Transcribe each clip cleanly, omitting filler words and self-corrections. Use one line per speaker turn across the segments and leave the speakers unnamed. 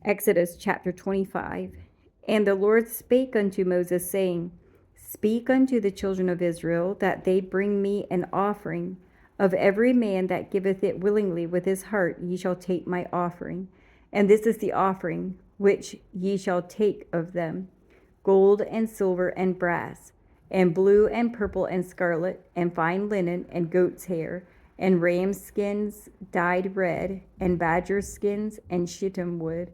Exodus chapter 25. And the Lord spake unto Moses, saying, Speak unto the children of Israel, that they bring me an offering. Of every man that giveth it willingly with his heart, ye shall take my offering. And this is the offering which ye shall take of them: gold and silver and brass, and blue and purple and scarlet, and fine linen, and goat's hair, and ram's skins dyed red, and badger skins, and shittim wood,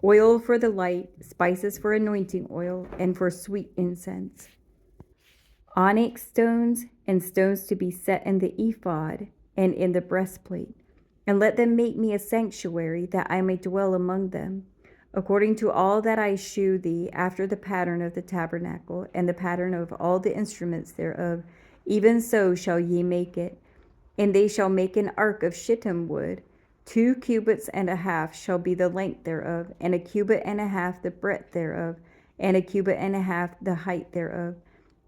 oil for the light, spices for anointing oil, and for sweet incense, onyx stones, and stones to be set in the ephod and in the breastplate. And let them make me a sanctuary, that I may dwell among them, according to all that I shew thee, after the pattern of the tabernacle, and the pattern of all the instruments thereof, even so shall ye make it. And they shall make an ark of shittim wood. 2 cubits and a half shall be the length thereof, and a cubit and a half the breadth thereof, and a cubit and a half the height thereof.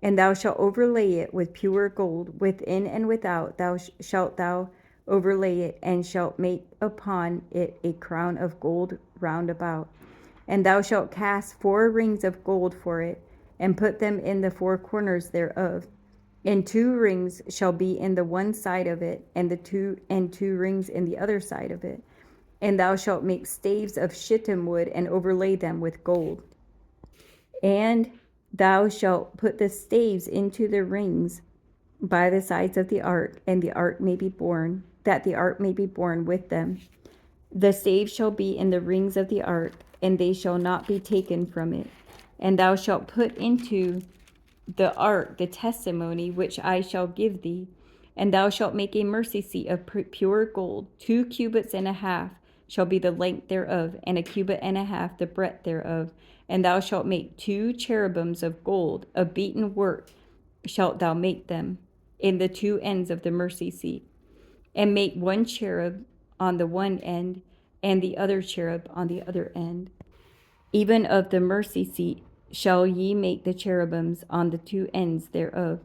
And thou shalt overlay it with pure gold, within and without shalt thou overlay it, and shalt make upon it a crown of gold round about. And thou shalt cast 4 rings of gold for it, and put them in the 4 corners thereof. And 2 rings shall be in the one side of it, and two rings in the other side of it. And thou shalt make staves of shittim wood, and overlay them with gold. And thou shalt put the staves into the rings by the sides of the ark, and the ark may be borne, that the ark may be borne with them. The staves shall be in the rings of the ark, and they shall not be taken from it. And thou shalt put into the ark the testimony which I shall give thee. And thou shalt make a mercy seat of pure gold. 2 cubits and a half shall be the length thereof, and a cubit and a half the breadth thereof. And thou shalt make 2 cherubims of gold, of beaten work shalt thou make them, in the 2 ends of the mercy seat. And make 1 cherub on the one end, and the other cherub on the other end. Even of the mercy seat shall ye make the cherubims on the 2 ends thereof.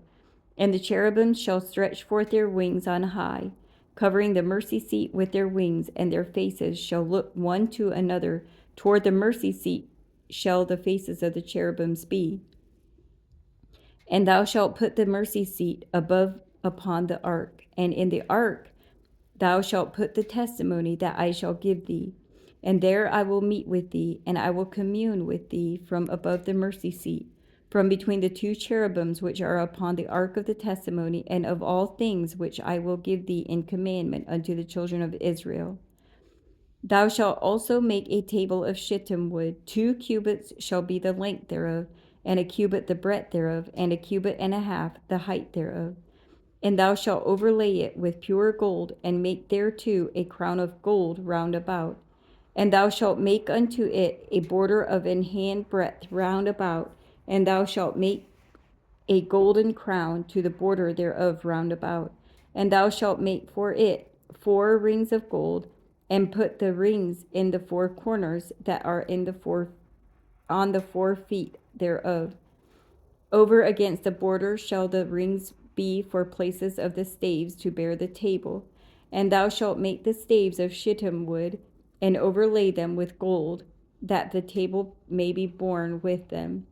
And the cherubims shall stretch forth their wings on high, covering the mercy seat with their wings, and their faces shall look one to another. Toward the mercy seat shall the faces of the cherubims be. And thou shalt put the mercy seat above upon the ark, and in the ark thou shalt put the testimony that I shall give thee. And there I will meet with thee, and I will commune with thee from above the mercy seat, from between the 2 cherubims which are upon the ark of the testimony, and of all things which I will give thee in commandment unto the children of Israel. Thou shalt also make a table of shittim wood. 2 cubits shall be the length thereof, and a cubit the breadth thereof, and a cubit and a half the height thereof. And thou shalt overlay it with pure gold, and make thereto a crown of gold round about. And thou shalt make unto it a border of an hand breadth round about, and thou shalt make a golden crown to the border thereof round about. And thou shalt make for it 4 rings of gold, and put the rings in the 4 corners that are in on the 4 feet thereof. Over against the border shall the rings be for places of the staves to bear the table. And thou shalt make the staves of shittim wood, and overlay them with gold, that the table may be borne with them.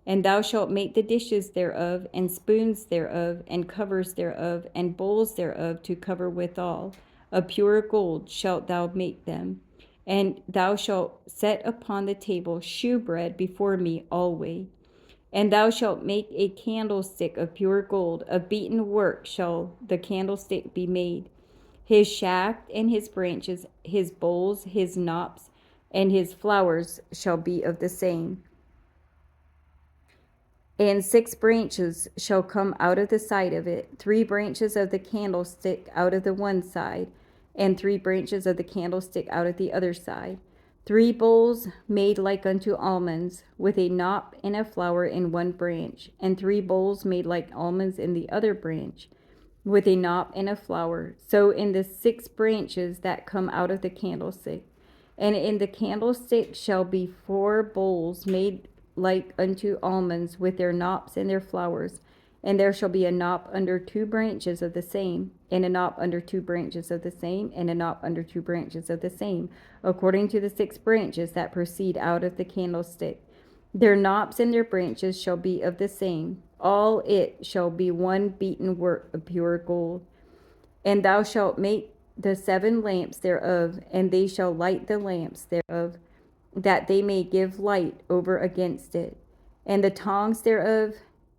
And thou shalt make the dishes thereof, and spoons thereof, and covers thereof, and bowls thereof to cover withal. Of pure gold shalt thou make them. And thou shalt set upon the table shewbread before me alway. And thou shalt make a candlestick of pure gold. Of beaten work shall the candlestick be made. His shaft and his branches, his bowls, his knops, and his flowers shall be of the same. And 6 branches shall come out of the side of it, 3 branches of the candlestick out of the one side, and 3 branches of the candlestick out of the other side. 3 bowls made like unto almonds, with a knop and a flower in one branch, and 3 bowls made like almonds in the other branch, with a knop and a flower. So in the 6 branches that come out of the candlestick. And in the candlestick shall be 4 bowls made like unto almonds, with their knops and their flowers. And there shall be a knop under 2 branches of the same, and a knop under 2 branches of the same, and a knop under 2 branches of the same, according to the 6 branches that proceed out of the candlestick. Their knops and their branches shall be of the same. All it shall be one beaten work of pure gold. And thou shalt make the 7 lamps thereof, and they shall light the lamps thereof, that they may give light over against it. And the tongs thereof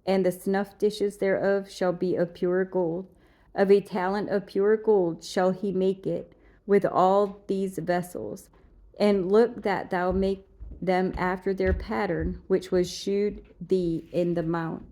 and the snuff dishes thereof shall be of pure gold. Of a talent of pure gold shall he make it, with all these vessels. And look that thou make them after their pattern, which was shewed thee in the mount.